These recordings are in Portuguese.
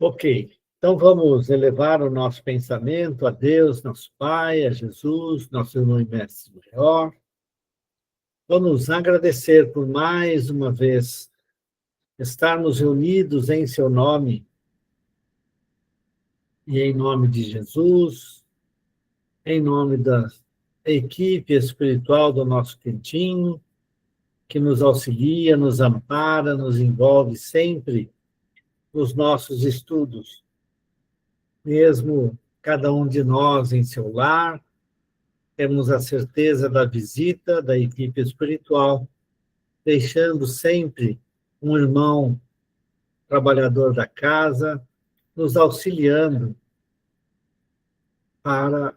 Ok, então vamos elevar o nosso pensamento a Deus, nosso Pai, a Jesus, nosso irmão e mestre maior. Vamos agradecer por mais uma vez estarmos reunidos em seu nome e em nome de Jesus, em nome da equipe espiritual do nosso quentinho, que nos auxilia, nos ampara, nos envolve sempre nos nossos estudos. Mesmo cada um de nós em seu lar, temos a certeza da visita da equipe espiritual, deixando sempre um irmão trabalhador da casa, nos auxiliando para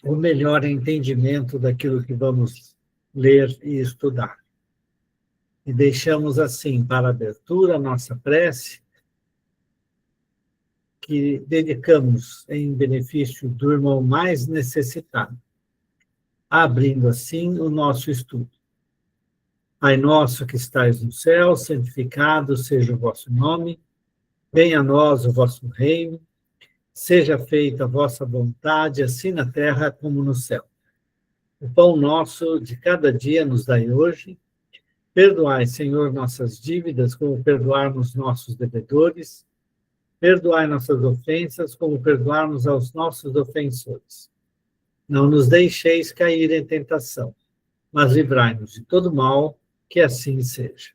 o melhor entendimento daquilo que vamos ler e estudar. E deixamos assim, para a abertura, a nossa prece, que dedicamos em benefício do irmão mais necessitado, abrindo assim o nosso estudo. Pai nosso que estais no céu, santificado seja o vosso nome, venha a nós o vosso reino, seja feita a vossa vontade, assim na terra como no céu. O pão nosso de cada dia nos dai hoje, perdoai, Senhor, nossas dívidas, como perdoarmos nossos devedores, perdoai nossas ofensas, como perdoarmos aos nossos ofensores. Não nos deixeis cair em tentação, mas livrai-nos de todo mal, que assim seja.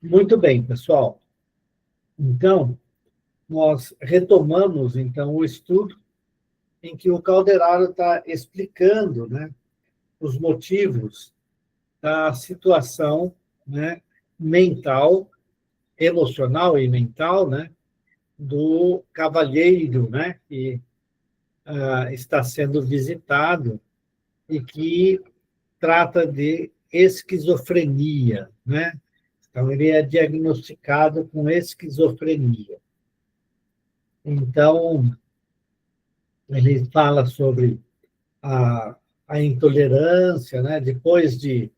Muito bem, pessoal. Então, nós retomamos, então, o estudo em que o Calderaro está explicando, né, os motivos da situação, né, mental, emocional e mental, né, do cavalheiro, né, que está sendo visitado e que trata de esquizofrenia, né? Então, ele é diagnosticado com esquizofrenia. Então, ele fala sobre a intolerância, né? Depois de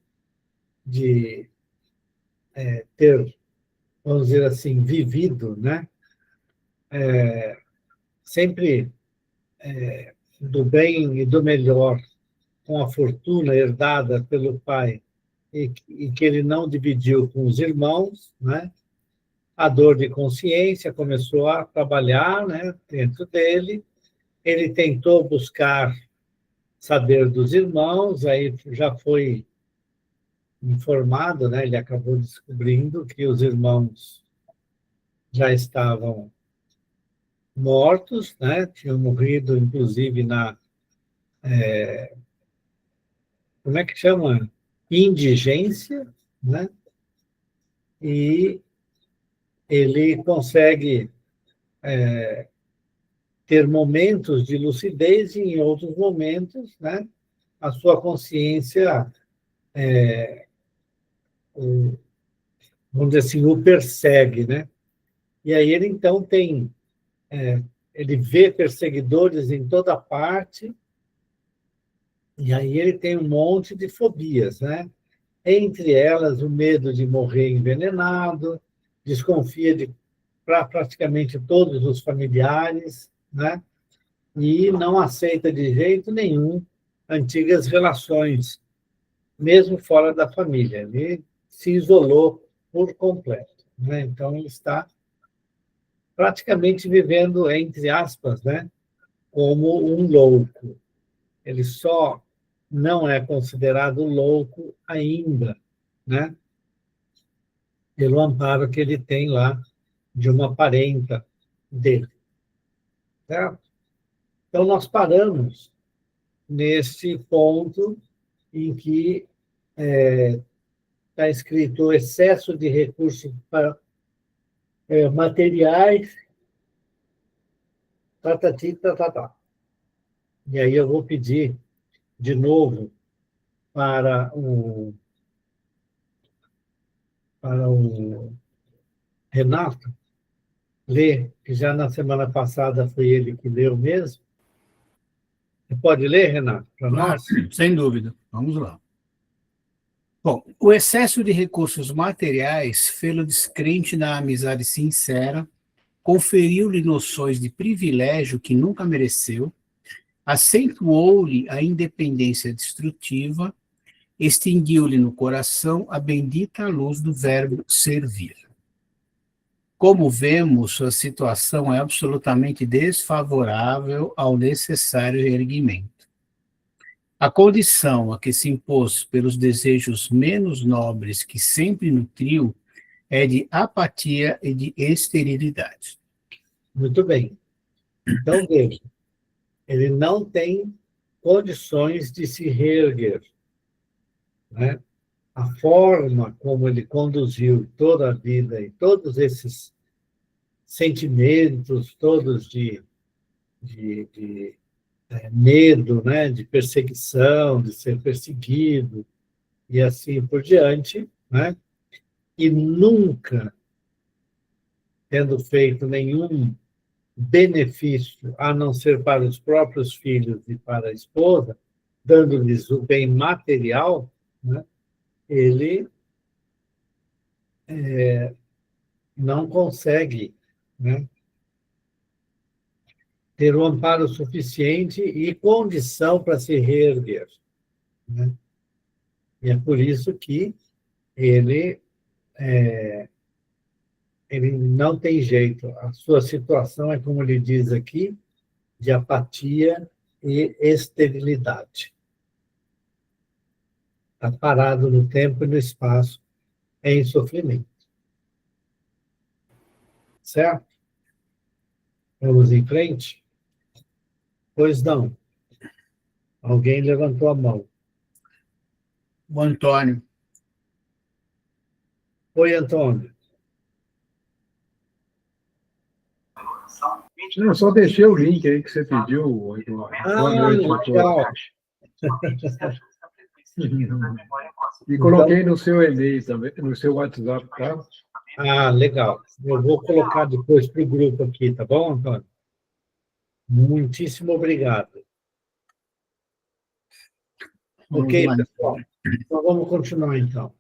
ter, vamos dizer assim, vivido, né? Sempre do bem e do melhor, com a fortuna herdada pelo pai, e que ele não dividiu com os irmãos, né? A dor de consciência começou a trabalhar, né, dentro dele. Ele tentou buscar saber dos irmãos, aí já foi informado, né, ele acabou descobrindo que os irmãos já estavam mortos, né, tinham morrido, inclusive, como é que chama? Indigência, né? E ele consegue ter momentos de lucidez e, em outros momentos, né, a sua consciência, vamos dizer assim, o persegue, né? E aí ele, então, ele vê perseguidores em toda parte, e aí ele tem um monte de fobias, né? Entre elas, o medo de morrer envenenado, desconfia de praticamente todos os familiares, né? E não aceita de jeito nenhum antigas relações, mesmo fora da família. Ele se isolou por completo, né? Então, ele está praticamente vivendo, entre aspas, né, como um louco. Ele só não é considerado louco ainda, né, pelo amparo que ele tem lá de uma parenta dele. Certo? Então, nós paramos nesse ponto em que está escrito o excesso de recursos materiais, tá. E aí eu vou pedir de novo para o Renato ler, que já na semana passada foi ele que leu mesmo. Você pode ler, Renato, para nós? Sem dúvida. Vamos lá. Bom, o excesso de recursos materiais fê-lo descrente da amizade sincera, conferiu-lhe noções de privilégio que nunca mereceu, acentuou-lhe a independência destrutiva, extinguiu-lhe no coração a bendita luz do verbo servir. Como vemos, sua situação é absolutamente desfavorável ao necessário erguimento. A condição a que se impôs pelos desejos menos nobres que sempre nutriu é de apatia e de esterilidade. Muito bem. Então, veja, ele não tem condições de se reerguer, né? A forma como ele conduziu toda a vida e todos esses sentimentos, todos de medo, né? De perseguição, de ser perseguido, e assim por diante, né? E nunca tendo feito nenhum benefício, a não ser para os próprios filhos e para a esposa, dando-lhes o bem material, né? Ele não consegue, né, ter o amparo suficiente e condição para se reerguer, né? E é por isso que ele, ele não tem jeito. A sua situação é, como ele diz aqui, de apatia e esterilidade. Está parado no tempo e no espaço, em sofrimento. Certo? Vamos em frente? Pois não. Alguém levantou a mão. O Antônio. Oi, Antônio. Não, só deixei o link aí que você pediu, Eduardo. Boa noite a todos. E coloquei no seu e-mail também, no seu WhatsApp, tá? Ah, legal. Eu vou colocar depois para o grupo aqui, tá bom, Antônio? Muitíssimo obrigado. Ok, pessoal? Então vamos continuar, então.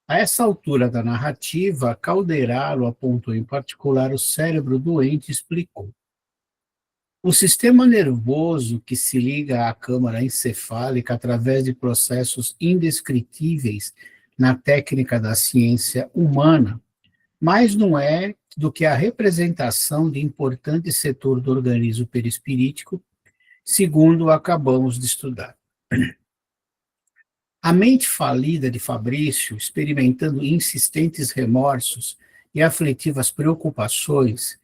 A essa altura da narrativa, Calderaro apontou em particular o cérebro doente e explicou. O sistema nervoso que se liga à câmara encefálica através de processos indescritíveis na técnica da ciência humana, mais não é do que a representação de importante setor do organismo perispirítico, segundo acabamos de estudar. A mente falida de Fabrício, experimentando insistentes remorsos e aflitivas preocupações,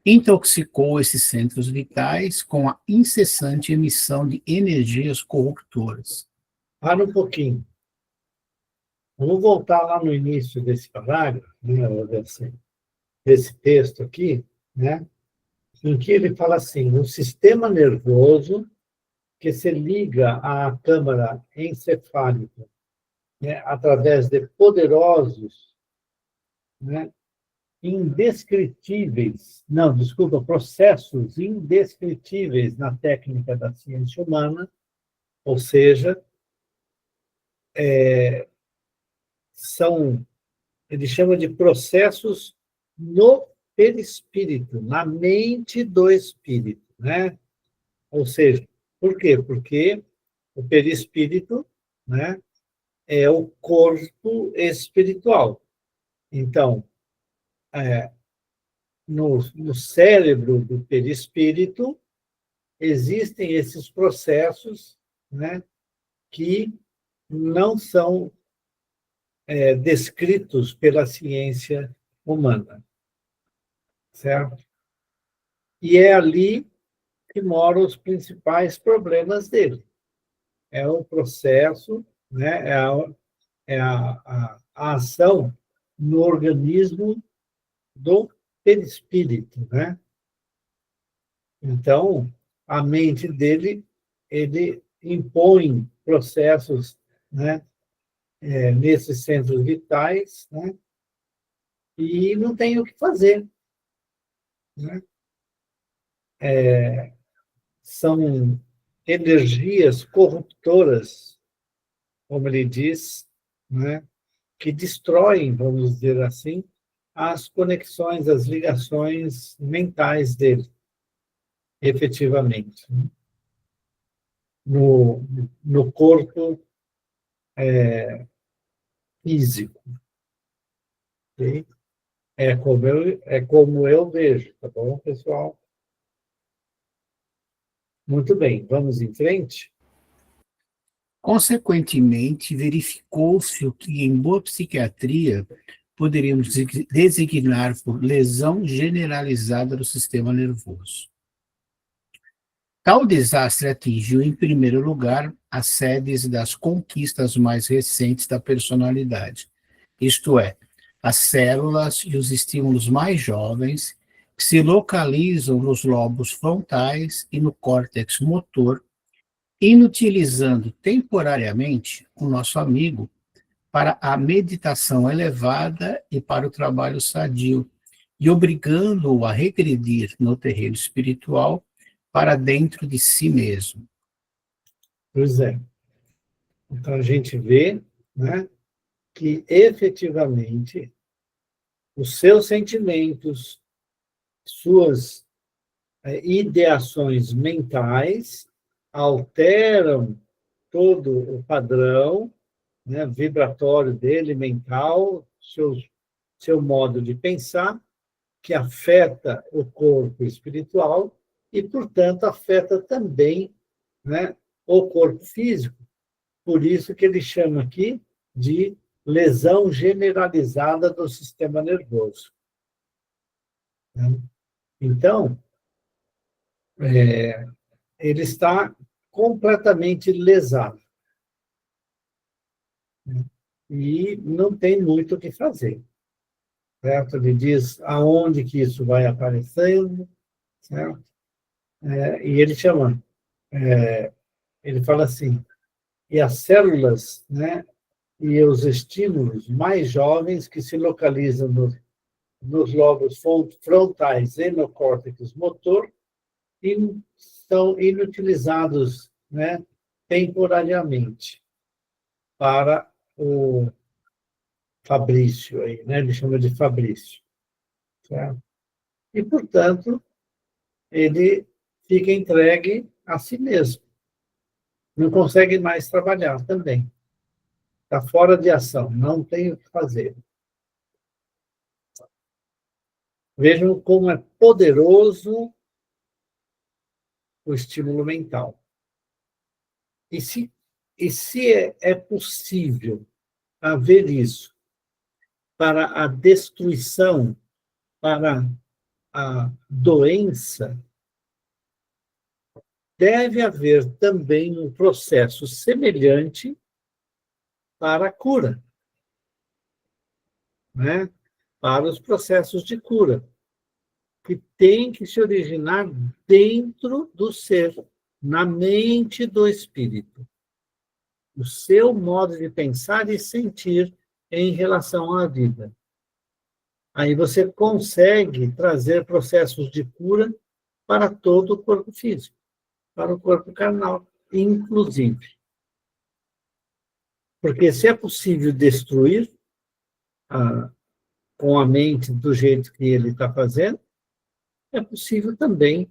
intoxicou esses centros vitais com a incessante emissão de energias corruptoras. Para um pouquinho. Vamos voltar lá no início desse parágrafo, né, desse texto aqui, né, em que ele fala assim: o sistema nervoso que se liga à câmara encefálica, né, através de poderosos, né, indescritíveis, não, desculpa, processos indescritíveis na técnica da ciência humana, ou seja, ele chama de processos no perispírito, na mente do espírito, né? Ou seja, por quê? Porque o perispírito, né, é o corpo espiritual. Então, no cérebro do perispírito existem esses processos, né, que não são descritos pela ciência humana, certo? E é ali que moram os principais problemas dele. É o processo, né, a ação no organismo do perispírito, né? Então, a mente dele, ele impõe processos, né, nesses centros vitais, né, e não tem o que fazer, né? São energias corruptoras, como ele diz, né, que destroem, vamos dizer assim, as conexões, as ligações mentais dele, efetivamente, no corpo físico. Ok? É como eu vejo, tá bom, pessoal? Muito bem, vamos em frente? Consequentemente, verificou-se o que, em boa psiquiatria, poderíamos designar por lesão generalizada do sistema nervoso. Tal desastre atingiu, em primeiro lugar, as sedes das conquistas mais recentes da personalidade, isto é, as células e os estímulos mais jovens, que se localizam nos lobos frontais e no córtex motor, inutilizando temporariamente o nosso amigo para a meditação elevada e para o trabalho sadio, e obrigando-o a regredir no terreno espiritual para dentro de si mesmo. Pois é. Então, a gente vê, né, que, efetivamente, os seus sentimentos, suas ideações mentais alteram todo o padrão, né, vibratório dele, mental, seu modo de pensar, que afeta o corpo espiritual e, portanto, afeta também, né, o corpo físico. Por isso que ele chama aqui de lesão generalizada do sistema nervoso. Então, ele está completamente lesado. E não tem muito o que fazer. Certo? Ele diz aonde que isso vai aparecendo, certo? E ele chama, ele fala assim, e as células, né, e os estímulos mais jovens que se localizam nos lobos frontais e no córtex motor e são inutilizados, né, temporariamente para o Fabrício, aí, né? Ele chama de Fabrício. Certo? E, portanto, ele fica entregue a si mesmo. Não consegue mais trabalhar também. Está fora de ação, não tem o que fazer. Vejam como é poderoso o estímulo mental. E se é possível haver isso para a destruição, para a doença, deve haver também um processo semelhante para a cura, né? Para os processos de cura, que tem que se originar dentro do ser, na mente do espírito. O seu modo de pensar e sentir em relação à vida. Aí você consegue trazer processos de cura para todo o corpo físico, para o corpo carnal, inclusive. Porque se é possível destruir com a mente do jeito que ele está fazendo, é possível também,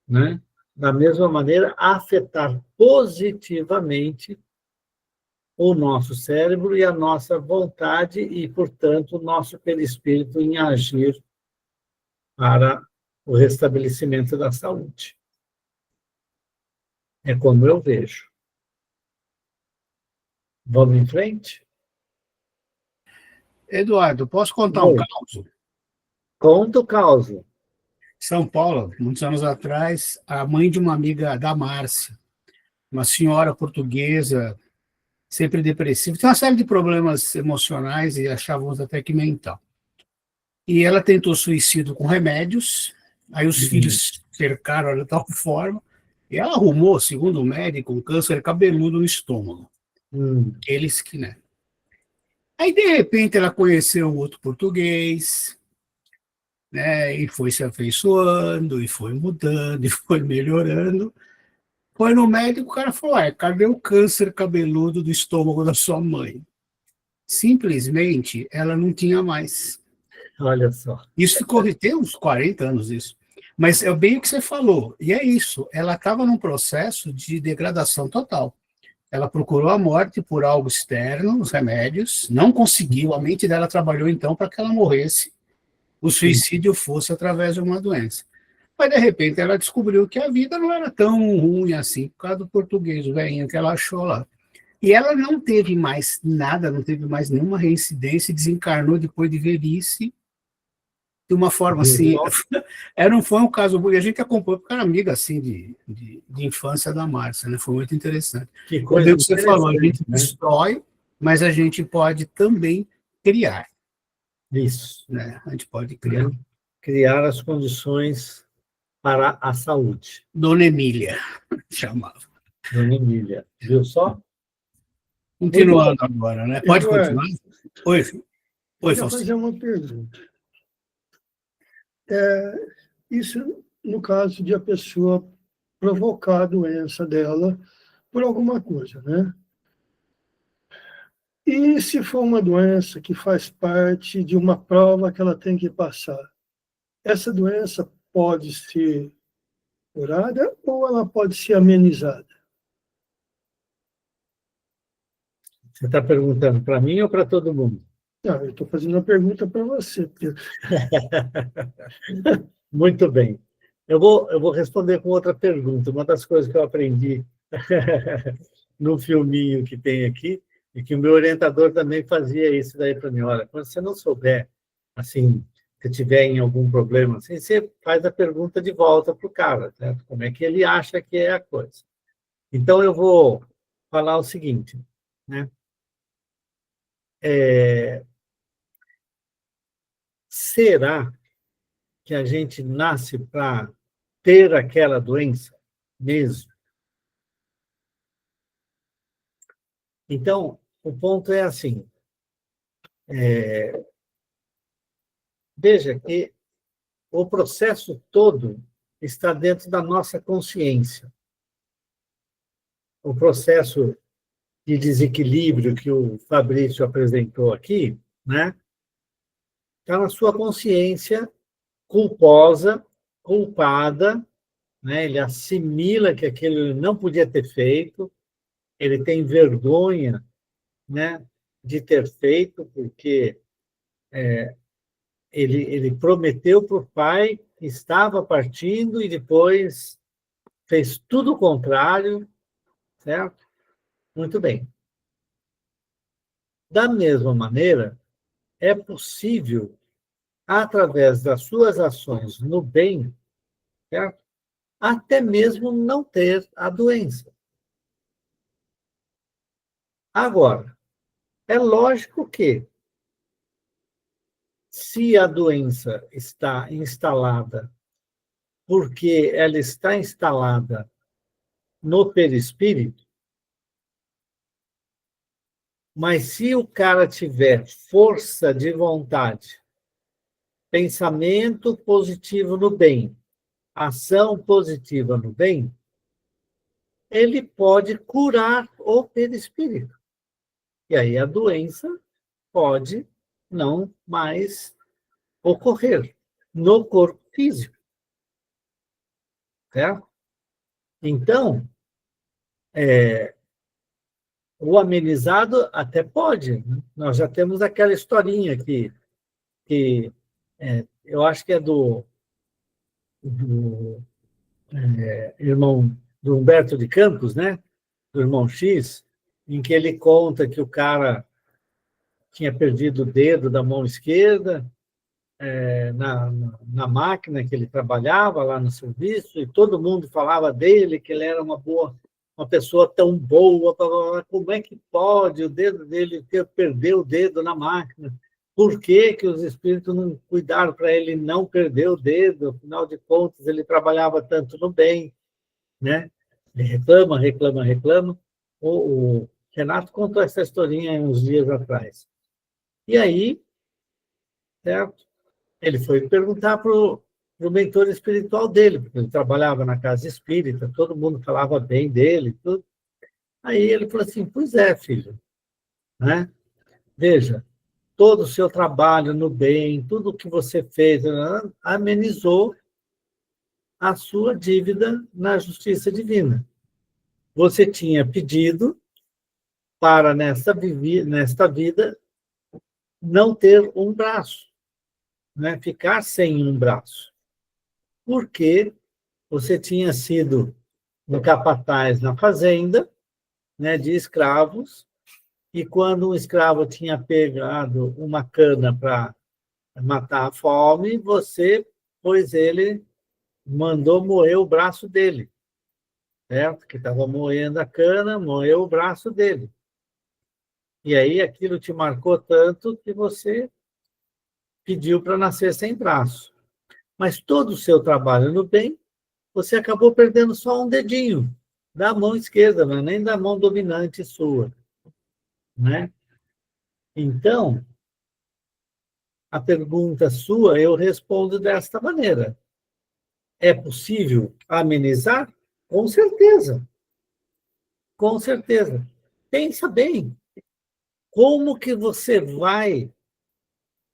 né, da mesma maneira, afetar positivamente o nosso cérebro e a nossa vontade e, portanto, o nosso perispírito em agir para o restabelecimento da saúde. É como eu vejo. Vamos em frente? Eduardo, posso contar um caso? Conta o caos. São Paulo, muitos anos atrás, a mãe de uma amiga da Márcia, uma senhora portuguesa, sempre depressiva, tinha uma série de problemas emocionais e achávamos até que mental. E ela tentou suicídio com remédios, aí os filhos cercaram ela de tal forma, e ela arrumou, segundo o médico, um câncer cabeludo no estômago. Eles que, né? Aí, de repente, ela conheceu um outro português, né? E foi se afeiçoando, e foi mudando, e foi melhorando. Foi no médico, o cara falou, cadê o câncer cabeludo do estômago da sua mãe? simplesmente ela não tinha mais. Olha só. Isso ficou, tem uns 40 anos isso. Mas é bem o que você falou, e é isso, ela estava num processo de degradação total. Ela procurou a morte por algo externo, os remédios, não conseguiu, a mente dela trabalhou então para que ela morresse, o suicídio fosse através de uma doença. Mas, de repente, ela descobriu que a vida não era tão ruim assim, por causa do português, o velhinho que ela achou lá. E ela não teve mais nada, não teve mais nenhuma reincidência, desencarnou depois de velhice, de uma forma assim, não foi um caso, e a gente acompanhou, porque era amiga assim, de infância da Márcia, né? Foi muito interessante. Que coisa que você falou, a gente né? destrói, mas a gente pode também criar. Isso. Né? A gente pode criar. Criar as condições para a saúde. Dona Emília, chamava. Dona Emília, viu só? Continuando agora, né? Pode continuar? Oi, Oi, Faustino. Fazer uma pergunta. Isso no caso de a pessoa provocar a doença dela por alguma coisa, né? E se for uma doença que faz parte de uma prova que ela tem que passar, essa doença pode ser curada ou ela pode ser amenizada? Você está perguntando para mim ou para todo mundo? Não, eu estou fazendo uma pergunta para você. Muito bem. Eu vou responder com outra pergunta. Uma das coisas que eu aprendi no filminho que tem aqui, e que o meu orientador também fazia isso daí para mim. Olha, quando você não souber, assim, se tiver em algum problema, assim, você faz a pergunta de volta para o cara, certo? Como é que ele acha que é a coisa. Então, eu vou falar o seguinte, né? Será que a gente nasce para ter aquela doença mesmo? Então, o ponto é assim, veja que o processo todo está dentro da nossa consciência. O processo de desequilíbrio que o Fabrício apresentou aqui, né, está na sua consciência culposa, culpada, né, ele assimila que aquilo ele não podia ter feito, ele tem vergonha, né, de ter feito, porque ele prometeu para o pai que estava partindo e depois fez tudo o contrário, certo? Muito bem. Da mesma maneira, é possível, através das suas ações no bem, certo? Até mesmo não ter a doença. Agora, é lógico que, se a doença está instalada, porque ela está instalada no perispírito, mas se o cara tiver força de vontade, pensamento positivo no bem, ação positiva no bem, ele pode curar o perispírito. E aí a doença pode não mais ocorrer no corpo físico. Certo? Então, o amenizado até pode. Né? Nós já temos aquela historinha que eu acho que é do irmão do Humberto de Campos, né? Do irmão X, em que ele conta que o cara tinha perdido o dedo da mão esquerda na máquina que ele trabalhava lá no serviço, e todo mundo falava dele, que ele era uma pessoa tão boa, como é que pode o dedo dele perder o dedo na máquina? Por que que os espíritos não cuidaram para ele não perder o dedo? Afinal de contas, ele trabalhava tanto no bem, né? Ele reclama. O Renato contou essa historinha uns dias atrás. E aí, certo? Ele foi perguntar para o mentor espiritual dele, porque ele trabalhava na casa espírita, todo mundo falava bem dele, tudo. Aí ele falou assim, pois é, filho, né? Veja, todo o seu trabalho no bem, tudo que você fez, amenizou a sua dívida na justiça divina. Você tinha pedido para, nesta vida, não ter um braço, né? Ficar sem um braço. Porque você tinha sido um capataz na fazenda, né, de escravos, e quando um escravo tinha pegado uma cana para matar a fome, você, pois ele mandou moer o braço dele, certo? Que estava moendo a cana, moeu o braço dele. E aí aquilo te marcou tanto que você pediu para nascer sem braço. Mas todo o seu trabalho no bem, você acabou perdendo só um dedinho da mão esquerda, não é nem da mão dominante sua, né? Então, a pergunta sua eu respondo desta maneira. É possível amenizar? Com certeza. Com certeza. Pensa bem. Como que você vai,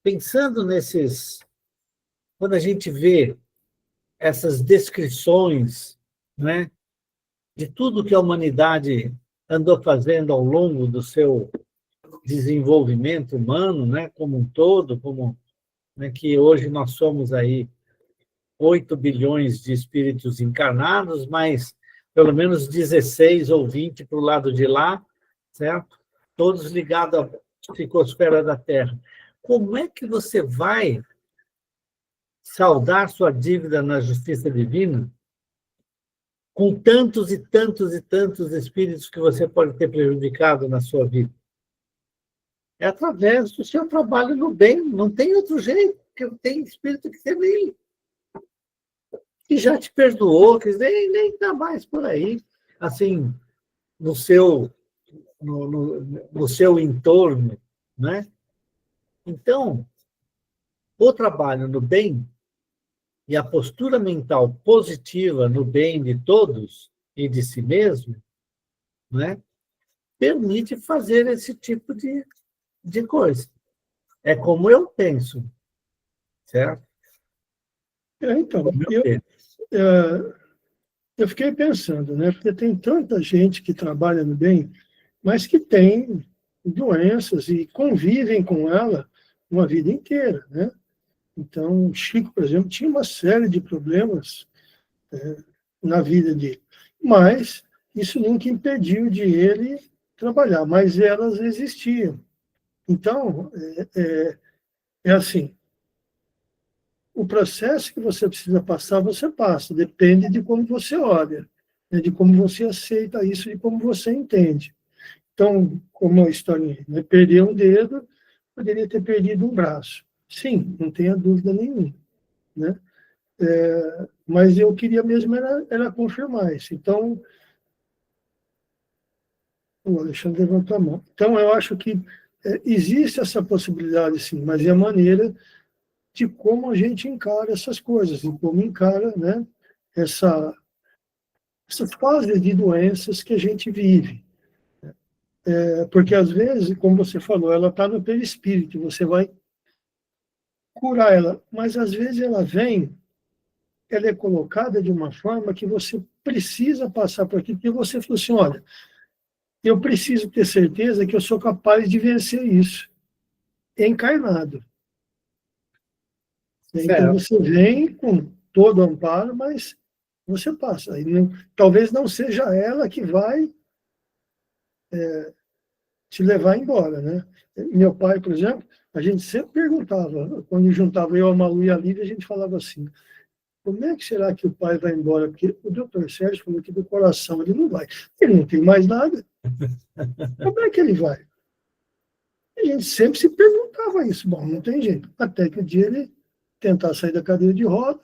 pensando nesses... Quando a gente vê essas descrições, né, de tudo que a humanidade andou fazendo ao longo do seu desenvolvimento humano, né, como um todo, como, né, que hoje nós somos aí 8 bilhões de espíritos encarnados, mas pelo menos 16 ou 20 para o lado de lá, certo? Todos ligados à psicosfera da Terra. Como é que você vai saldar sua dívida na justiça divina com tantos e tantos e tantos espíritos que você pode ter prejudicado na sua vida? É através do seu trabalho no bem, não tem outro jeito, porque tem espírito que você nem... que já te perdoou, que nem está mais por aí, assim, no seu entorno, né? Então, o trabalho no bem e a postura mental positiva no bem de todos e de si mesmo, né, permite fazer esse tipo de coisa. É como eu penso, certo? Então, eu fiquei pensando, né? Porque tem tanta gente que trabalha no bem, mas que tem doenças e convivem com ela uma vida inteira, né? Então, o Chico, por exemplo, tinha uma série de problemas na vida dele, mas isso nunca impediu de ele trabalhar, mas elas existiam. Então, é assim, o processo que você precisa passar, você passa, depende de como você olha, né, de como você aceita isso, de como você entende. Então, como a historinha, né, perder um dedo, poderia ter perdido um braço. Sim, não tenha dúvida nenhuma, né? Mas eu queria mesmo era confirmar isso. Então, o Alexandre levantou a mão. Então, eu acho que existe essa possibilidade, sim, mas é a maneira de como a gente encara essas coisas, de como encara, né, essa fase de doenças que a gente vive. Porque, às vezes, como você falou, ela está no perispírito, você vai curar ela, mas, às vezes, ela é colocada de uma forma que você precisa passar por aquilo, porque você falou assim, olha, eu preciso ter certeza que eu sou capaz de vencer isso, encarnado. Então, você vem com todo o amparo, mas você passa. E talvez não seja ela que vai te levar embora, né? Meu pai, por exemplo, a gente sempre perguntava, quando juntava eu, a Malu e a Lívia, a gente falava assim, como é que será que o pai vai embora? Porque o doutor Sérgio falou que do coração ele não vai. Ele não tem mais nada. Como é que ele vai? A gente sempre se perguntava isso. Bom, não tem jeito. Até que o dia ele tentar sair da cadeira de roda,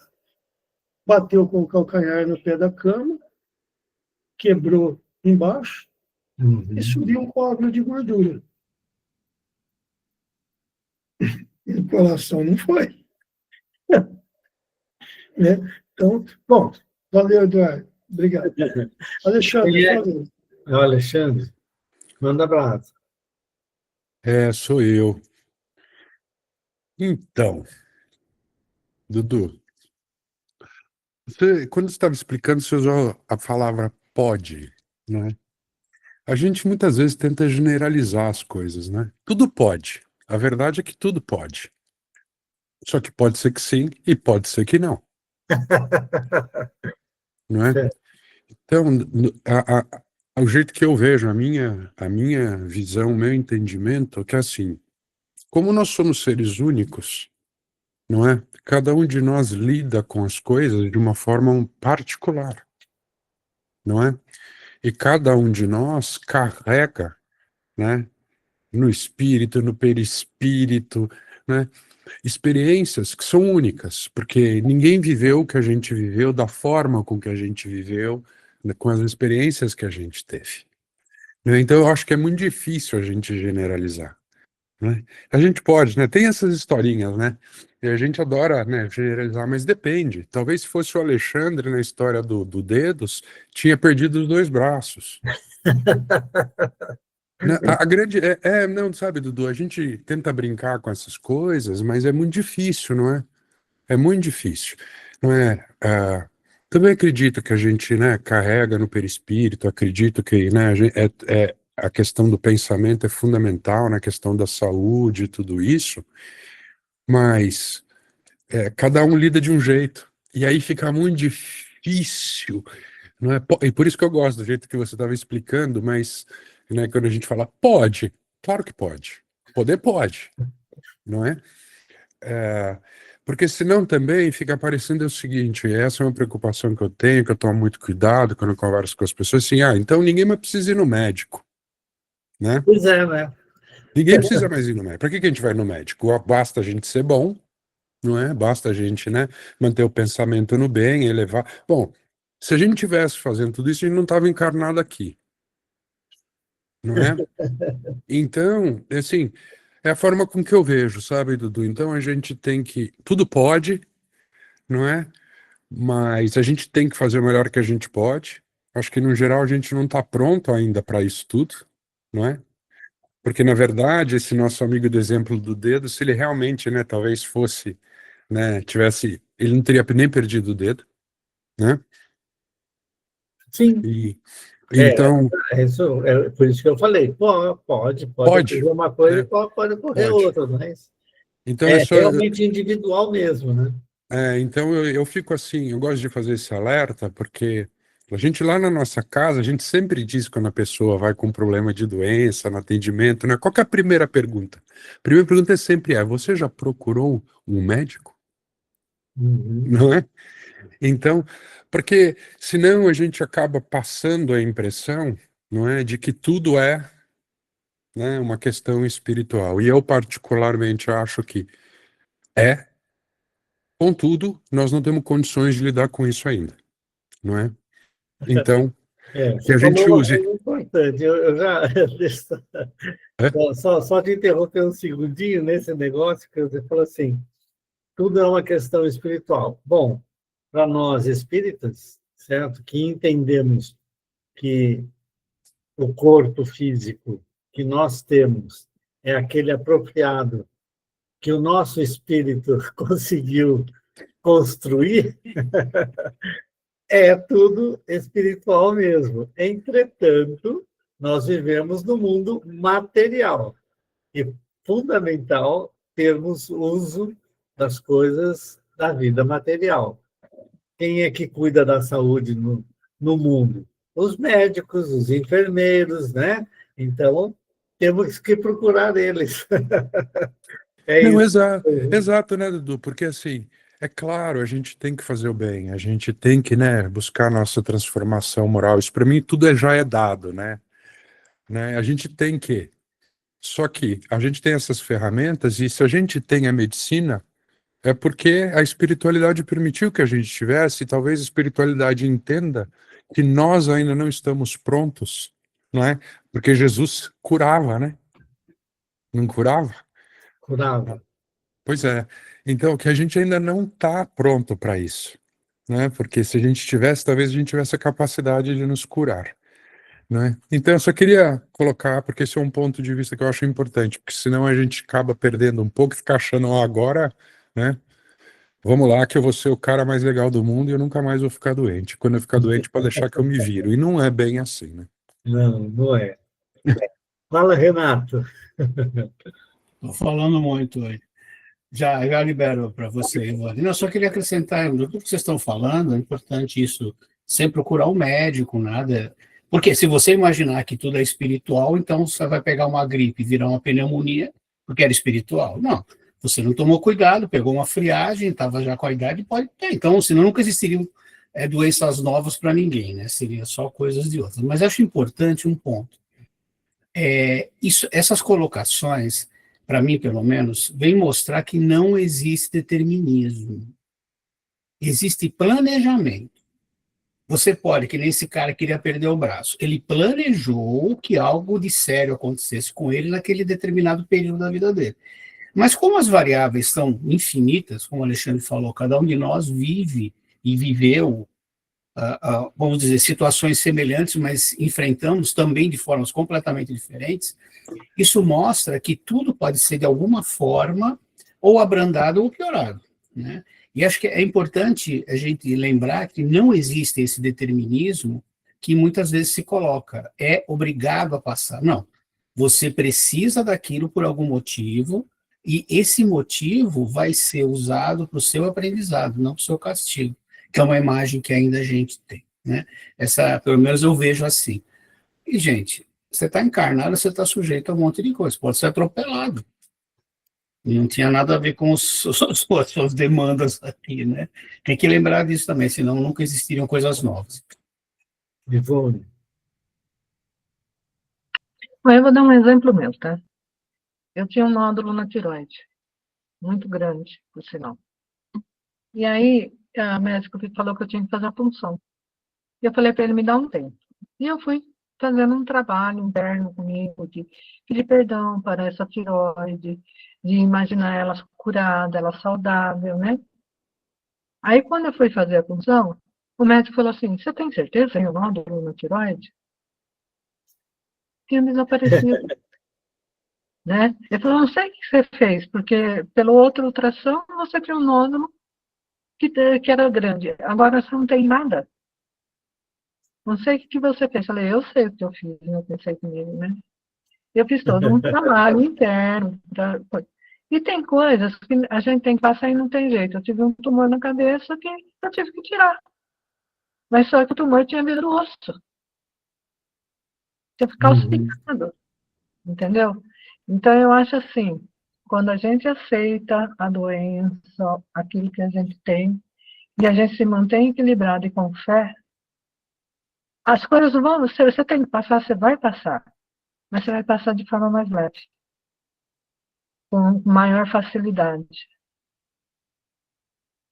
bateu com o calcanhar no pé da cama, quebrou embaixo e subiu um coágulo de gordura. E o coração não foi. Né? Então, bom, valeu, Eduardo. Obrigado. Alexandre, por favor. Alexandre, manda abraço. Sou eu. Então, Dudu, quando você estava explicando, você usou a palavra pode, né? A gente muitas vezes tenta generalizar as coisas, né? Tudo pode. A verdade é que tudo pode. Só que pode ser que sim e pode ser que não, não é? Certo. Então, o jeito que eu vejo, a minha visão, o meu entendimento, é que assim, como nós somos seres únicos, não é? Cada um de nós lida com as coisas de uma forma particular, não é? E cada um de nós carrega, né, no espírito, no perispírito, né, experiências que são únicas, porque ninguém viveu o que a gente viveu da forma com que a gente viveu, né, com as experiências que a gente teve, né? Então eu acho que é muito difícil a gente generalizar, né? A gente pode, né? Tem essas historinhas, né? E a gente adora, né, generalizar, mas depende. Talvez se fosse o Alexandre na história do Dedos, tinha perdido os dois braços. Né? A grande não, sabe, Dudu, a gente tenta brincar com essas coisas, mas é muito difícil, não é? É muito difícil, não é? Também acredito que a gente, né, carrega no perispírito, acredito que, né, a questão do pensamento é fundamental na questão da saúde e tudo isso, mas cada um lida de um jeito, e aí fica muito difícil, não é? E por isso que eu gosto do jeito que você estava explicando, mas, né, quando a gente fala pode, claro que pode, poder pode, não é? É, porque senão também fica parecendo o seguinte, essa é uma preocupação que eu tenho, que eu tomo muito cuidado quando eu converso com as pessoas, assim, então ninguém mais precisa ir no médico, né? Pois é, né? Ninguém precisa mais ir no médico. Para que a gente vai no médico? Basta a gente ser bom, não é? Basta a gente, né, manter o pensamento no bem, elevar. Bom, se a gente tivesse fazendo tudo isso, a gente não estava encarnado aqui, não é? Então, assim, é a forma com que eu vejo, sabe, Dudu? Então a gente tem que. Tudo pode, não é? Mas a gente tem que fazer o melhor que a gente pode. Acho que, no geral, a gente não está pronto ainda para isso tudo, não é? Porque, na verdade, esse nosso amigo do exemplo do dedo, se ele realmente, né, talvez fosse, né, tivesse, ele não teria nem perdido o dedo, né? Sim, E, é, então, isso, é por isso que eu falei, pode pode, ocorrer uma coisa e né? pode ocorrer Pode. outra, mas Então, é é só, realmente individual mesmo, né? então eu fico assim, eu gosto de fazer esse alerta, porque a gente lá na nossa casa, a gente sempre diz quando a pessoa vai com problema de doença, no atendimento, né? Qual que é a primeira pergunta? A primeira pergunta é sempre você já procurou um médico? Uhum. Não é? Então, porque senão a gente acaba passando a impressão, não é, de que tudo é, né, uma questão espiritual. E eu particularmente acho que é, contudo, nós não temos condições de lidar com isso ainda, não é? Então, que Você a falou gente uma use. coisa importante, eu já, É? só te interromper um segundinho nesse negócio, que você falou assim, tudo é uma questão espiritual. Bom, para nós espíritas, certo, que entendemos que o corpo físico que nós temos é aquele apropriado que o nosso espírito conseguiu construir, é tudo espiritual mesmo. Entretanto, nós vivemos no mundo material e fundamental termos uso das coisas da vida material. Quem é que cuida da saúde no mundo? Os médicos, os enfermeiros, né? Então, temos que procurar eles. É Não, isso. exato, né, Dudu? Porque assim, é claro, a gente tem que fazer o bem, a gente tem que, né, buscar a nossa transformação moral. Isso para mim tudo já é dado, né? A gente tem que. Só que a gente tem essas ferramentas e se a gente tem a medicina, é porque a espiritualidade permitiu que a gente tivesse, e talvez a espiritualidade entenda que nós ainda não estamos prontos, não é? Porque Jesus curava, né? Não curava? Curava. Pois é. Então, que a gente ainda não está pronto para isso, né? Porque se a gente tivesse, talvez a gente tivesse a capacidade de nos curar, né? Então, eu só queria colocar, porque esse é um ponto de vista que eu acho importante, porque senão a gente acaba perdendo um pouco e fica achando, ó, agora, né? Vamos lá, que eu vou ser o cara mais legal do mundo e eu nunca mais vou ficar doente. Quando eu ficar doente, pode deixar que eu me viro. E não é bem assim, né? Não, não é. Fala, Renato. Estou falando muito aí. Já libero para você, Ivan. Eu só queria acrescentar, do que vocês estão falando, é importante isso, sem procurar um médico, nada. Porque se você imaginar que tudo é espiritual, então você vai pegar uma gripe e virar uma pneumonia, porque era espiritual. Não, você não tomou cuidado, pegou uma friagem, estava já com a idade, pode ter. Então, senão nunca existiriam doenças novas para ninguém, né? Seria só coisas de outras. Mas acho importante um ponto. Essas colocações, para mim, pelo menos, vem mostrar que não existe determinismo. Existe planejamento. Você pode, que nem esse cara queria perder o braço, ele planejou que algo de sério acontecesse com ele naquele determinado período da vida dele. Mas como as variáveis são infinitas, como o Alexandre falou, cada um de nós vive e viveu, vamos dizer, situações semelhantes, mas enfrentamos também de formas completamente diferentes. Isso mostra que tudo pode ser, de alguma forma, ou abrandado ou piorado, né? E acho que é importante a gente lembrar que não existe esse determinismo que muitas vezes se coloca, é obrigado a passar. Não, você precisa daquilo por algum motivo, e esse motivo vai ser usado para o seu aprendizado, não para o seu castigo, que é uma imagem que ainda a gente tem, né? Essa, pelo menos eu vejo assim. E, gente, você está encarnado, você está sujeito a um monte de coisa, pode ser atropelado. E não tinha nada a ver com as suas demandas aqui, né? Tem que lembrar disso também, senão nunca existiriam coisas novas. Ivone. Mas eu vou dar um exemplo meu, tá? Eu tinha um nódulo na tireoide, muito grande, por sinal. E aí, a médica falou que eu tinha que fazer a punção. E eu falei para ele, me dá um tempo. E eu fui fazendo um trabalho interno comigo, de pedir perdão para essa tireoide, de imaginar ela curada, ela saudável, né? Aí, quando eu fui fazer a punção, o médico falou assim, você tem certeza que tem um nódulo na tireoide? Tinha desaparecido, né? Ele falou, não sei o que você fez, porque pelo outro ultrassom você tinha um nódulo que era grande. Agora você não tem nada. Não sei o que você fez. Eu falei, eu sei o que eu fiz, eu pensei comigo, né? Eu fiz todo um trabalho interno. E tem coisas que a gente tem que passar e não tem jeito. Eu tive um tumor na cabeça que eu tive que tirar. Mas só que o tumor tinha vidro osso. Tinha calcificado. Entendeu? Então, eu acho assim, quando a gente aceita a doença, aquilo que a gente tem, e a gente se mantém equilibrado e com fé, as coisas vão, você tem que passar, você vai passar, mas você vai passar de forma mais leve, com maior facilidade.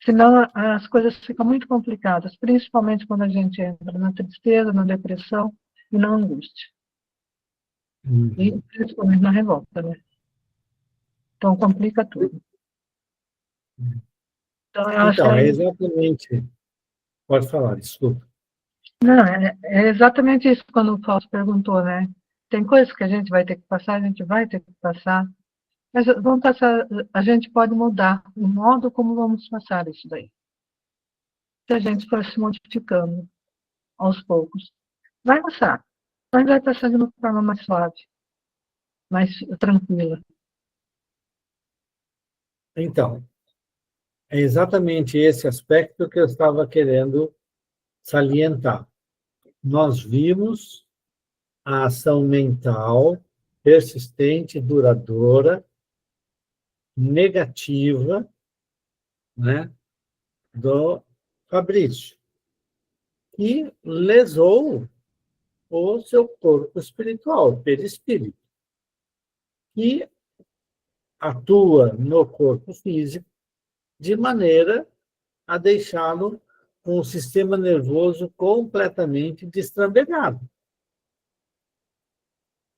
Senão, as coisas ficam muito complicadas, principalmente quando a gente entra na tristeza, na depressão e na angústia. E principalmente na revolta, né? Então, complica tudo. Então, eu acho que Então, é exatamente. Pode falar, desculpa. não, é exatamente isso quando o Fausto perguntou, né? Tem coisas que a gente vai ter que passar, a gente vai ter que passar, mas vamos passar, a gente pode mudar o modo como vamos passar isso daí. Se a gente for se modificando aos poucos, vai passar, mas vai passar de uma forma mais suave, mais tranquila. Então, é exatamente esse aspecto que eu estava querendo salientar. Nós vimos a ação mental persistente, duradoura, negativa, né, do Fabrício, que lesou o seu corpo espiritual, o perispírito, que atua no corpo físico de maneira a deixá-lo com o sistema nervoso completamente destrambelhado.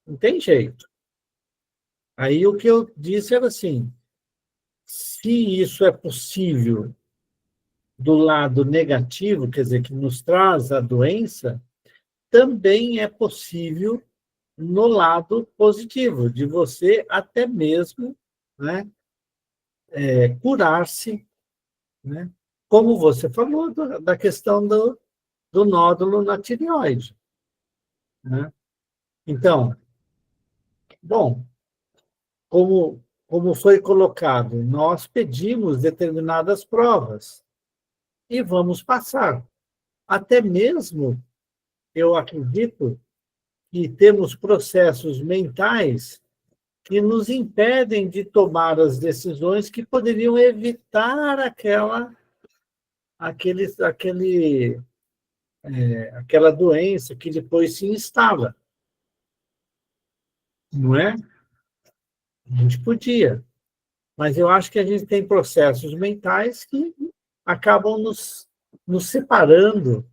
Não tem jeito. Aí o que eu disse era assim, se isso é possível do lado negativo, quer dizer, que nos traz a doença, também é possível no lado positivo, de você até mesmo, né, curar-se, né? Como você falou da questão do nódulo na tireoide, né? Então, bom, como foi colocado, nós pedimos determinadas provas e vamos passar. Até mesmo, eu acredito que temos processos mentais que nos impedem de tomar as decisões que poderiam evitar aquela doença que depois se instala. Não é? A gente podia. Mas eu acho que a gente tem processos mentais que acabam nos separando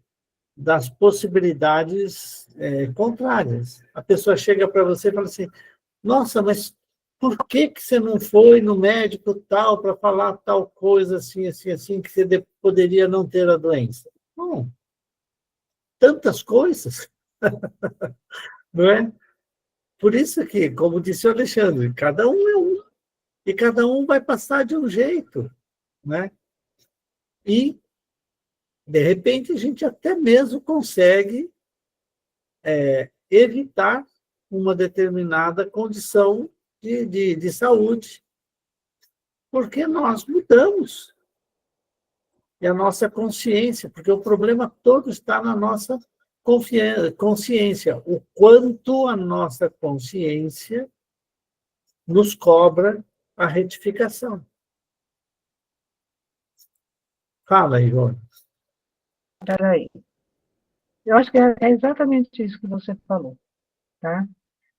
das possibilidades contrárias. A pessoa chega para você e fala assim, nossa, mas por que você não foi no médico tal para falar tal coisa assim, assim, assim, que você poderia não ter a doença? Bom, tantas coisas, não é? Por isso que, como disse o Alexandre, cada um é um, e cada um vai passar de um jeito, né? E, de repente, a gente até mesmo consegue evitar uma determinada condição de saúde, porque nós mudamos. E a nossa consciência, porque o problema todo está na nossa consciência, o quanto a nossa consciência nos cobra a retificação. Fala, Ivone. Peraí. Eu acho que é exatamente isso que você falou, tá?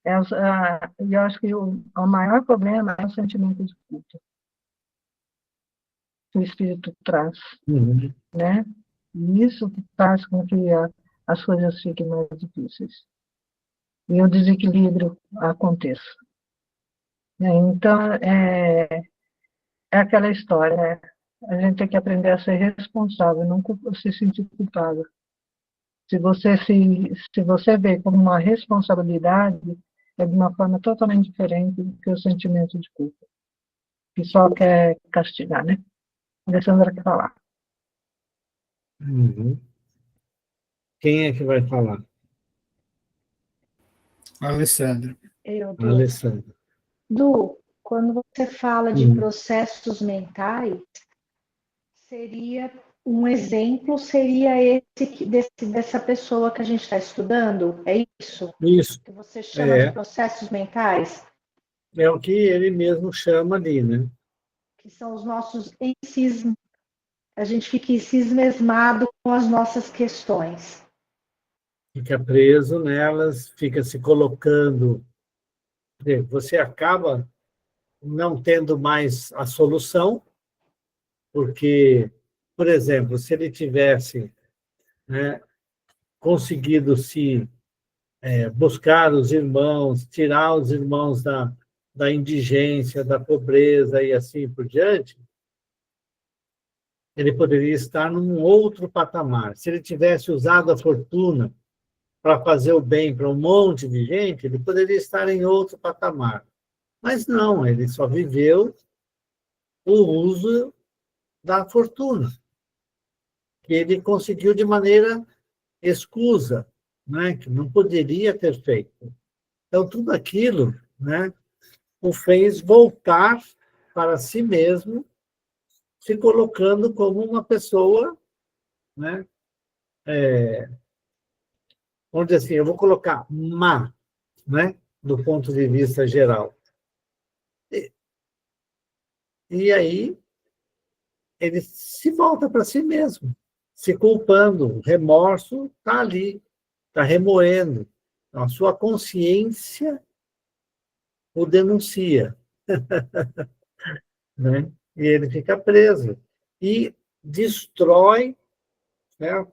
Eu acho que o maior problema é o sentimento de culpa que o espírito traz, Uhum. né? E isso que faz com que as coisas fiquem mais difíceis. E o desequilíbrio aconteça. Então, é aquela história, né? A gente tem que aprender a ser responsável, não se sentir culpado. Se você vê como uma responsabilidade, é de uma forma totalmente diferente do que o sentimento de culpa, que só quer castigar, né? A Alessandra quer falar. Uhum. Quem é que vai falar? Alessandro. Eu, A Alessandra. Du, quando você fala de processos mentais, seria um exemplo, seria dessa pessoa que a gente está estudando? É isso? Isso. Que você chama de processos mentais? É o que ele mesmo chama ali, né? Que são os nossos encismas. A gente fica encismado com as nossas questões. Fica preso nelas, fica se colocando. Você acaba não tendo mais a solução, porque, por exemplo, se ele tivesse, né, conseguido se buscar os irmãos, tirar os irmãos da indigência, da pobreza e assim por diante, ele poderia estar num outro patamar. Se ele tivesse usado a fortuna para fazer o bem para um monte de gente, ele poderia estar em outro patamar. Mas não, ele só viveu o uso da fortuna, que ele conseguiu de maneira escusa, né, que não poderia ter feito. Então, tudo aquilo, né, o fez voltar para si mesmo, se colocando como uma pessoa, né, vamos dizer assim, eu vou colocar má, né, do ponto de vista geral. E aí, ele se volta para si mesmo, se culpando. O remorso está ali, está remoendo. Então, a sua consciência o denuncia, né? E ele fica preso. E destrói, né,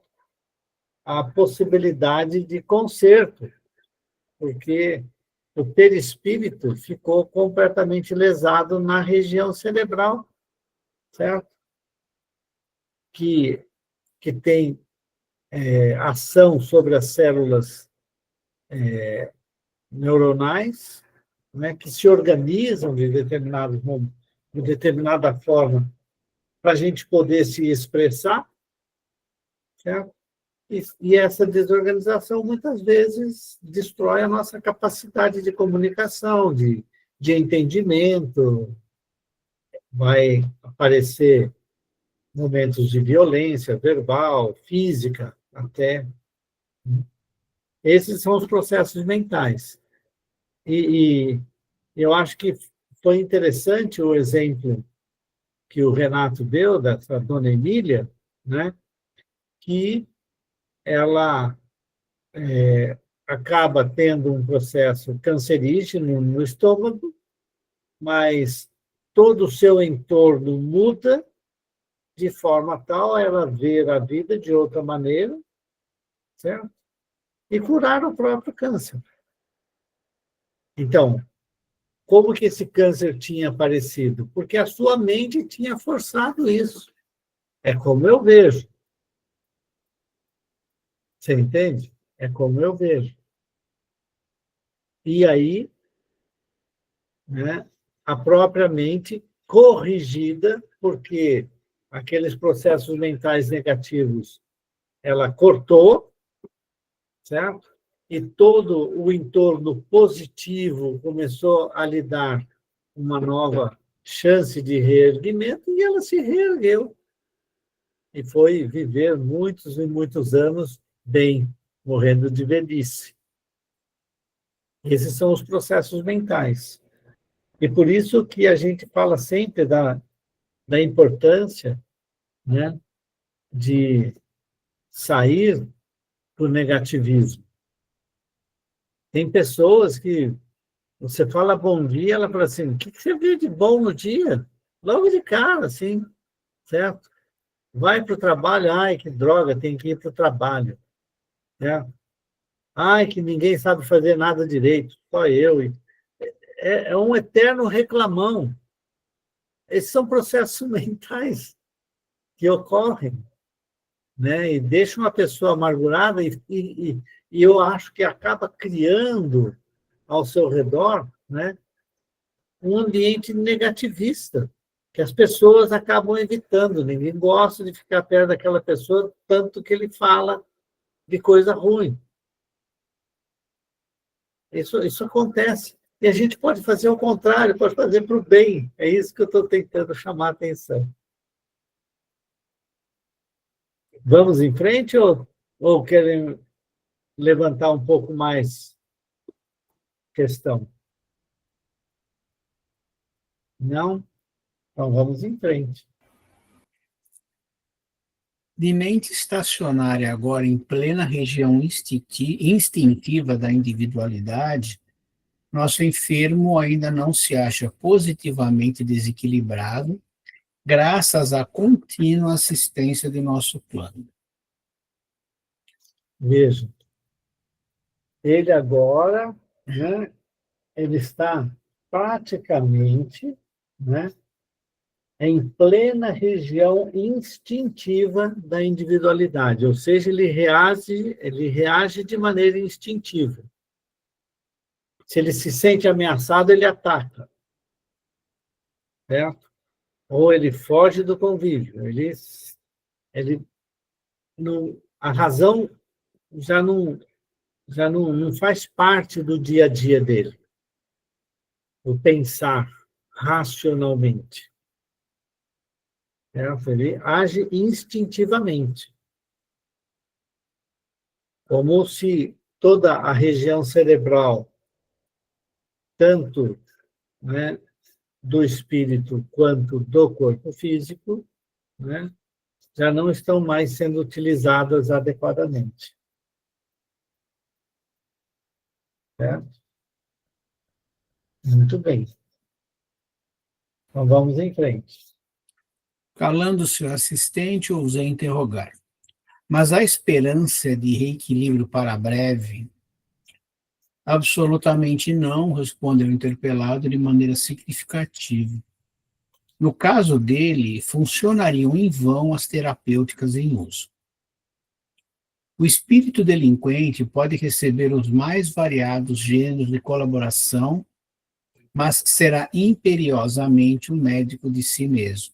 a possibilidade de conserto, porque o perispírito ficou completamente lesado na região cerebral, certo? Que tem ação sobre as células neuronais, né, que se organizam de determinada forma para a gente poder se expressar, certo? E essa desorganização, muitas vezes, destrói a nossa capacidade de comunicação, de entendimento. Vai aparecer momentos de violência verbal, física, até. Esses são os processos mentais. E eu acho que foi interessante o exemplo que o Renato deu, dessa dona Emília, né, que ela acaba tendo um processo cancerígeno no estômago, mas todo o seu entorno muda de forma tal a ela ver a vida de outra maneira, certo? E curar o próprio câncer. Então, como que esse câncer tinha aparecido? Porque a sua mente tinha forçado isso. É como eu vejo. Você entende? É como eu vejo. E aí, né, a própria mente corrigida, porque aqueles processos mentais negativos ela cortou, certo? E todo o entorno positivo começou a lhe dar uma nova chance de reerguimento e ela se reergueu. E foi viver muitos e muitos anos bem, morrendo de velhice. Esses são os processos mentais. E por isso que a gente fala sempre da importância, né, de sair do negativismo. Tem pessoas que você fala bom dia, ela fala assim, o que você viu de bom no dia? Logo de cara, assim, certo? Vai para o trabalho, ai, que droga, tem que ir para o trabalho. Certo? Ai, que ninguém sabe fazer nada direito, só eu. É um eterno reclamão. Esses são processos mentais que ocorrem, né? E deixam uma pessoa amargurada e eu acho que acaba criando ao seu redor, né, um ambiente negativista, que as pessoas acabam evitando. Ninguém gosta de ficar perto daquela pessoa, tanto que ele fala de coisa ruim. Isso acontece. E a gente pode fazer o contrário, pode fazer para o bem. É isso que eu estou tentando chamar a atenção. Vamos em frente ou querem levantar um pouco mais questão? Não? Então vamos em frente. De mente estacionária agora em plena região instintiva da individualidade, nosso enfermo ainda não se acha positivamente desequilibrado, graças à contínua assistência de nosso plano. Veja, ele agora, né, ele está praticamente, né, em plena região instintiva da individualidade, ou seja, ele reage de maneira instintiva. Se ele se sente ameaçado, ele ataca, certo? Ou ele foge do convívio. Ele não, a razão já não faz parte do dia a dia dele, o pensar racionalmente. Ele age instintivamente, como se toda a região cerebral, tanto, né, do espírito quanto do corpo físico, né, já não estão mais sendo utilizadas adequadamente. Certo? Muito bem. Então vamos em frente. Calando-se o assistente, ousei interrogar. Mas há esperança de reequilíbrio para breve? Absolutamente não, respondeu o interpelado de maneira significativa. No caso dele, funcionariam em vão as terapêuticas em uso. O espírito delinquente pode receber os mais variados gêneros de colaboração, mas será imperiosamente um médico de si mesmo.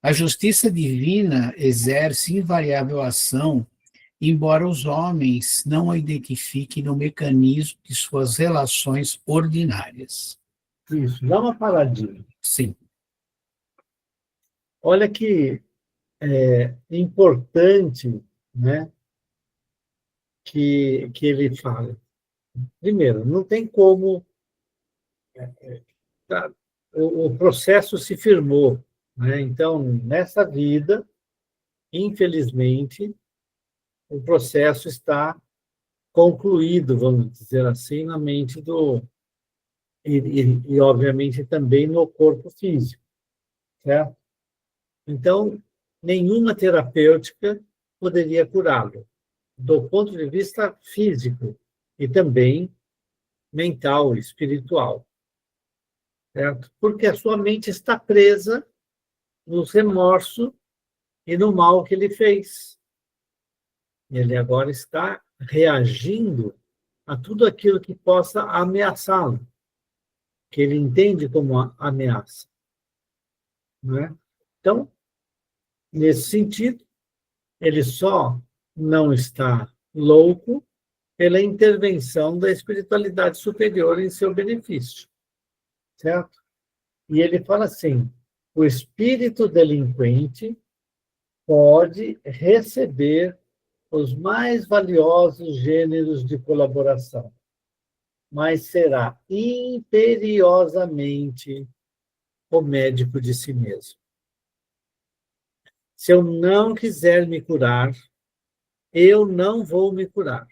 A justiça divina exerce invariável ação, embora os homens não a identifiquem no mecanismo de suas relações ordinárias. Isso, dá uma paradinha. Sim. Olha que importante, né, que ele fala. Primeiro, não tem como... tá, o processo se firmou, né? Então, nessa vida, infelizmente, o processo está concluído, vamos dizer assim, na mente do... E, obviamente, também no corpo físico, certo? Então, nenhuma terapêutica poderia curá-lo, do ponto de vista físico e também mental, espiritual, certo? Porque a sua mente está presa no remorso e no mal que ele fez. Ele agora está reagindo a tudo aquilo que possa ameaçá-lo, que ele entende como ameaça, não é? Então, nesse sentido, ele só não está louco pela intervenção da espiritualidade superior em seu benefício, certo? E ele fala assim: o espírito delinquente pode receber os mais valiosos gêneros de colaboração, mas será imperiosamente o médico de si mesmo. Se eu não quiser me curar, eu não vou me curar.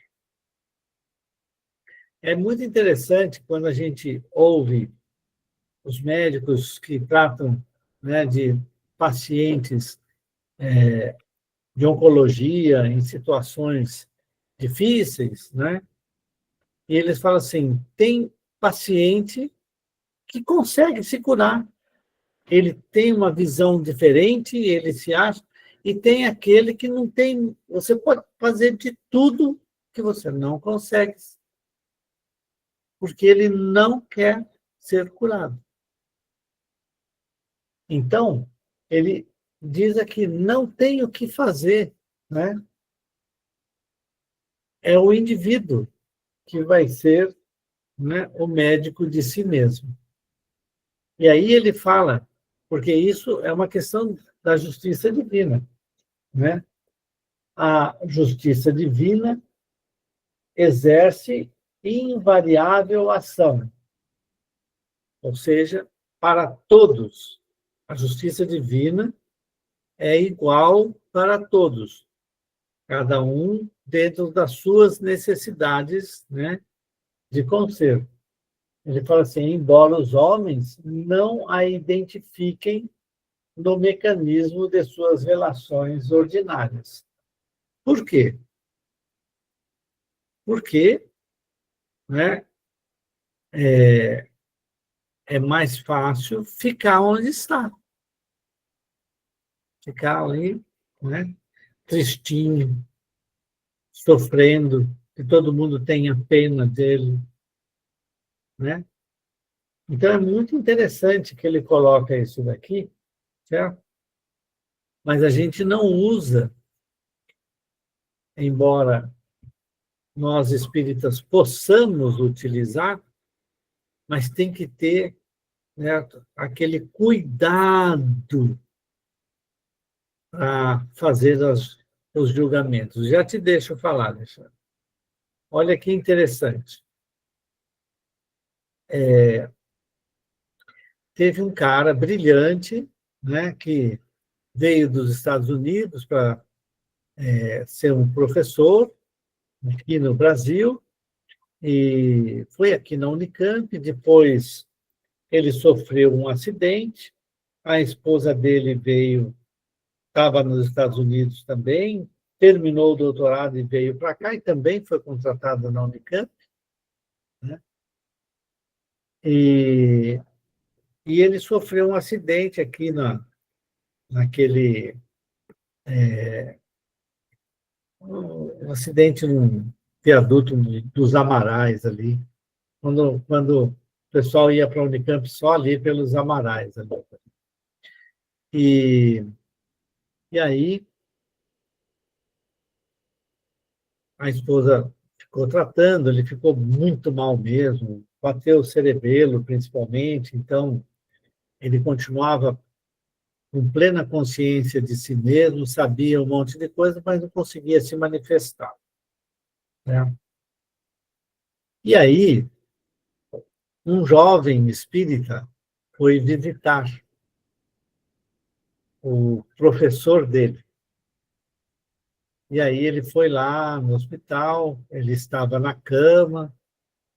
É muito interessante quando a gente ouve os médicos que tratam, né, de pacientes de oncologia em situações difíceis, né? E eles falam assim: tem paciente que consegue se curar, ele tem uma visão diferente, ele se acha, e tem aquele que não tem. Você pode fazer de tudo que você não consegue, porque ele não quer ser curado. Então, ele diz aqui: não tem o que fazer, né? É o indivíduo que vai ser, né, o médico de si mesmo. E aí ele fala, porque isso é uma questão da justiça divina, né? A justiça divina exerce invariável ação, ou seja, para todos. A justiça divina é igual para todos, cada um dentro das suas necessidades, né, de conserto. Ele fala assim: embora os homens não a identifiquem no mecanismo de suas relações ordinárias. Por quê? Porque, né, é mais fácil ficar onde está. Ficar ali, né, tristinho, sofrendo, que todo mundo tenha pena dele, né? Então, é muito interessante que ele coloca isso daqui, certo? Mas a gente não usa, embora nós espíritas possamos utilizar, mas tem que ter, né, aquele cuidado para fazer os julgamentos. Já te deixo falar, Alexandre. Olha que interessante. Teve um cara brilhante, né, que veio dos Estados Unidos para ser um professor aqui no Brasil, e foi aqui na Unicamp. Depois ele sofreu um acidente, a esposa dele estava nos Estados Unidos também, terminou o doutorado e veio para cá, e também foi contratada na Unicamp, né? E ele sofreu um acidente aqui naquele um acidente num viaduto dos Amarais ali, quando o pessoal ia para a Unicamp só ali pelos Amarais. Ali. E aí a esposa ficou tratando, ele ficou muito mal mesmo, bateu o cerebelo principalmente, então ele continuava com plena consciência de si mesmo, sabia um monte de coisa, mas não conseguia se manifestar. Né? E aí, um jovem espírita foi visitar o professor dele. E aí ele foi lá no hospital, ele estava na cama,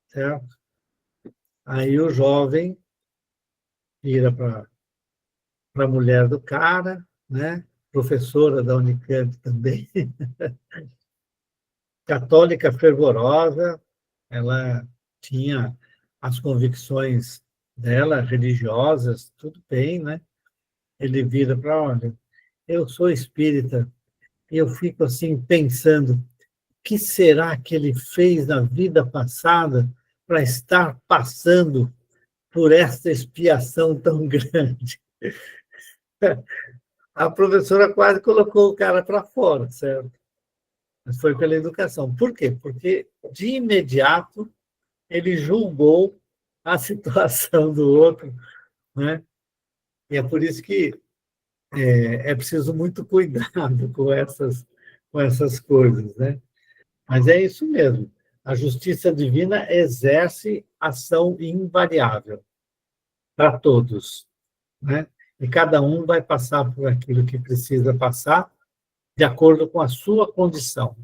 certo? Aí o jovem vira para a mulher do cara, né? Professora da Unicamp também, católica fervorosa, ela tinha as convicções dela, religiosas, tudo bem, né? Ele vira para, olha, eu sou espírita, e eu fico assim pensando, o que será que ele fez na vida passada para estar passando por essa expiação tão grande? A professora quase colocou o cara para fora, certo? Mas foi pela educação. Por quê? Porque, de imediato, ele julgou a situação do outro, né? E é por isso que é preciso muito cuidado com essas coisas, né? Mas é isso mesmo. A justiça divina exerce ação invariável para todos, né? E cada um vai passar por aquilo que precisa passar, de acordo com a sua condição.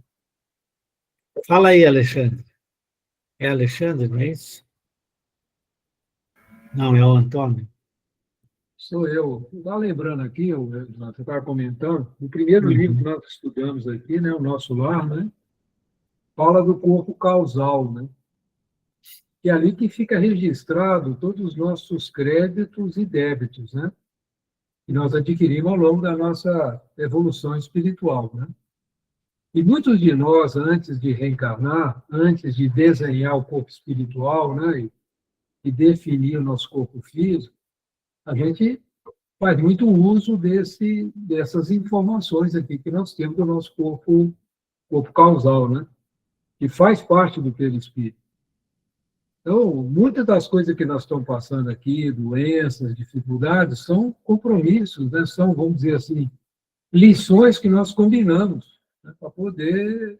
Fala aí, Alexandre. É Alexandre, não é isso? Não, é o Antônio. Sou eu. Estava lembrando aqui, você estava comentando, o primeiro livro que nós estudamos aqui, né, O Nosso Lar, né, fala do corpo causal, né? Que é ali que fica registrado todos os nossos créditos e débitos, né? Que nós adquirimos ao longo da nossa evolução espiritual, né? E muitos de nós, antes de reencarnar, antes de desenhar o corpo espiritual, né, e definir o nosso corpo físico, a gente faz muito uso dessas informações aqui que nós temos do nosso corpo causal, né? Que faz parte do perispírito. Então, muitas das coisas que nós estamos passando aqui, doenças, dificuldades, são compromissos, né? São, vamos dizer assim, lições que nós combinamos, né? Para poder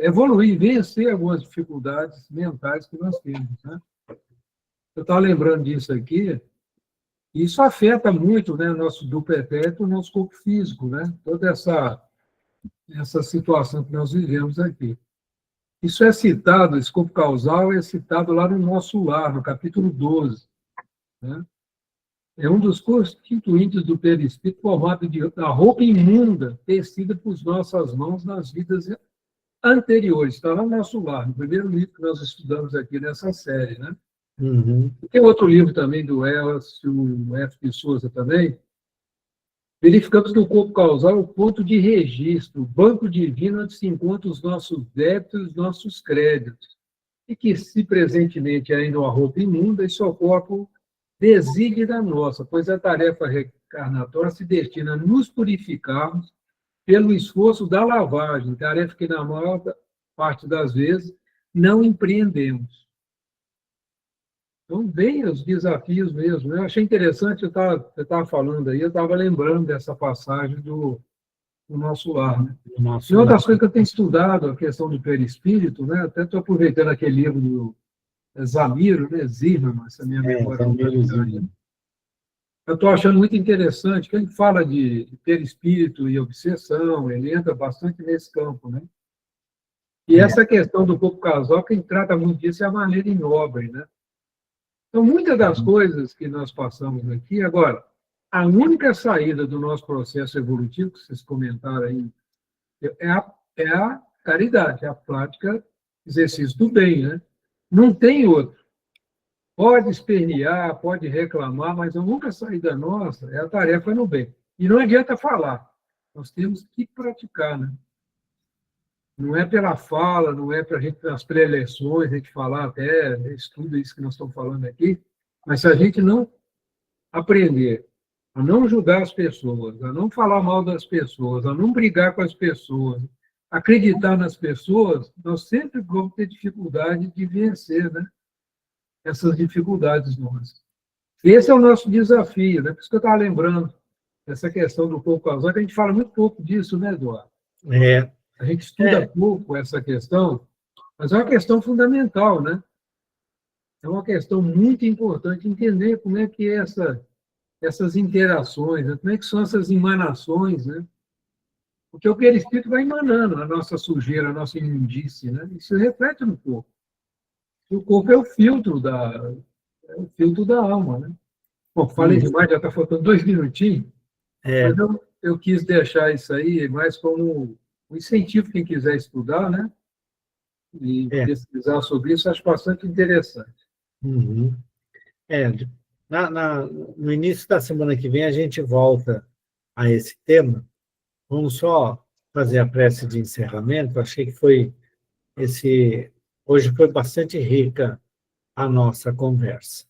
evoluir, vencer algumas dificuldades mentais que nós temos, né? Eu estava lembrando disso aqui. Isso afeta muito, né, o nosso duplo etérico, o nosso corpo físico, né? Toda essa situação que nós vivemos aqui. Isso é citado, esse corpo causal é citado lá no Nosso Lar, no capítulo 12. Né? É um dos constituintes do perispírito formado da roupa imunda tecida por nossas mãos nas vidas anteriores. Está lá no Nosso Lar, no primeiro livro que nós estudamos aqui nessa série, né? Uhum. Tem outro livro também do Elcio F. de Souza também. Verificamos que o corpo causal é o ponto de registro, o banco divino onde se encontram os nossos débitos e os nossos créditos. E que, se presentemente ainda uma roupa imunda, esse corpo designe da nossa, pois a tarefa reencarnatória se destina a nos purificarmos pelo esforço da lavagem, tarefa que, na maior parte das vezes, não empreendemos. Então, bem os desafios mesmo. Eu achei interessante, você estava falando aí, eu estava lembrando dessa passagem do Nosso Lar. Né? E outras coisas que eu tenho estudado, a questão do perispírito, né? Até estou aproveitando aquele livro do Zamiro, né? Zimmermann, essa minha memória. Eu estou achando muito interessante que ele fala de perispírito e obsessão, ele entra bastante nesse campo, né? E essa questão do corpo causal, quem trata muito disso é a maneira inobre, né? Então, muitas das coisas que nós passamos aqui, agora, a única saída do nosso processo evolutivo, que vocês comentaram aí, é a caridade, é a prática, exercício do bem, né? Não tem outro. Pode espernear, pode reclamar, mas a única saída nossa é a tarefa no bem. E não adianta falar, nós temos que praticar, né? Não é pela fala, não é para a gente, nas pré-eleições, a gente falar até, estuda isso que nós estamos falando aqui, mas se a gente não aprender a não julgar as pessoas, a não falar mal das pessoas, a não brigar com as pessoas, acreditar nas pessoas, nós sempre vamos ter dificuldade de vencer, né? Essas dificuldades nossas. Esse é o nosso desafio, né? Por isso que eu estava lembrando dessa questão do corpo causal, que a gente fala muito pouco disso, né, Eduardo? A gente estuda pouco essa questão, mas é uma questão fundamental, né? É uma questão muito importante entender como é que é essas interações, né? Como é que são essas emanações, né? Porque o perispírito vai emanando a nossa sujeira, a nossa imundície, né? Isso reflete no corpo. E o corpo é o filtro da alma, né? Bom, falei demais, já está faltando 2 minutinhos, mas eu quis deixar isso aí mais como um incentivo quem quiser estudar, né? E pesquisar sobre isso, acho bastante interessante. Uhum. No início da semana que vem, a gente volta a esse tema. Vamos só fazer a prece de encerramento. Achei que hoje foi bastante rica a nossa conversa.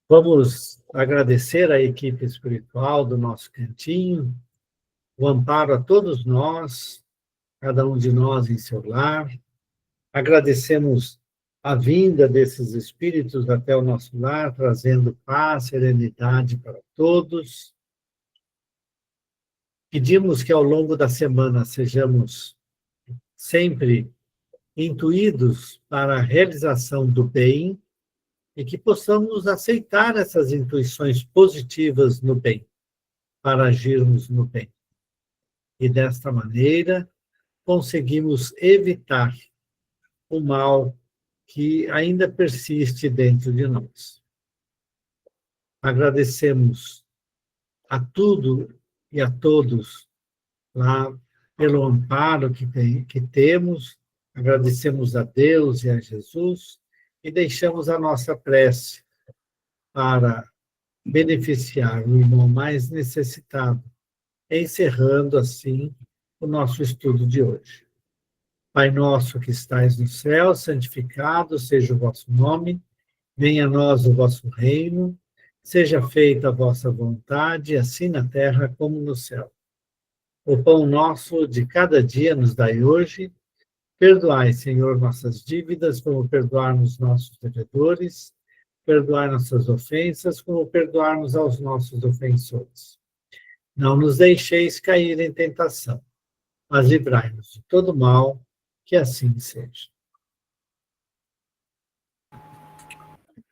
Vamos agradecer à equipe espiritual do nosso cantinho, o amparo a todos nós, cada um de nós em seu lar. Agradecemos a vinda desses espíritos até o nosso lar, trazendo paz, serenidade para todos. Pedimos que ao longo da semana sejamos sempre intuídos para a realização do bem e que possamos aceitar essas intuições positivas no bem, para agirmos no bem. E desta maneira conseguimos evitar o mal que ainda persiste dentro de nós. Agradecemos a tudo e a todos lá pelo amparo que temos, agradecemos a Deus e a Jesus e deixamos a nossa prece para beneficiar o irmão mais necessitado, encerrando assim o nosso estudo de hoje. Pai nosso que estais no céu, santificado seja o vosso nome, venha a nós o vosso reino, seja feita a vossa vontade, assim na terra como no céu. O pão nosso de cada dia nos dai hoje. Perdoai, Senhor, nossas dívidas, como perdoarmos nossos devedores. Perdoai nossas ofensas, como perdoarmos aos nossos ofensores. Não nos deixeis cair em tentação, mas livrai-nos de todo mal, que assim seja.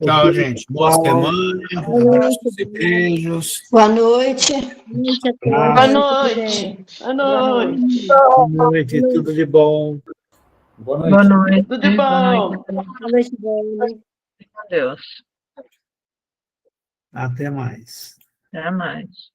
Tchau, gente. Boa semana. Abraços e beijos. Boa noite. Boa noite. Boa noite. Boa noite, tudo de bom. Boa noite. Boa noite. Tudo de bom. Boa noite, bom. Adeus. Até mais. Até mais.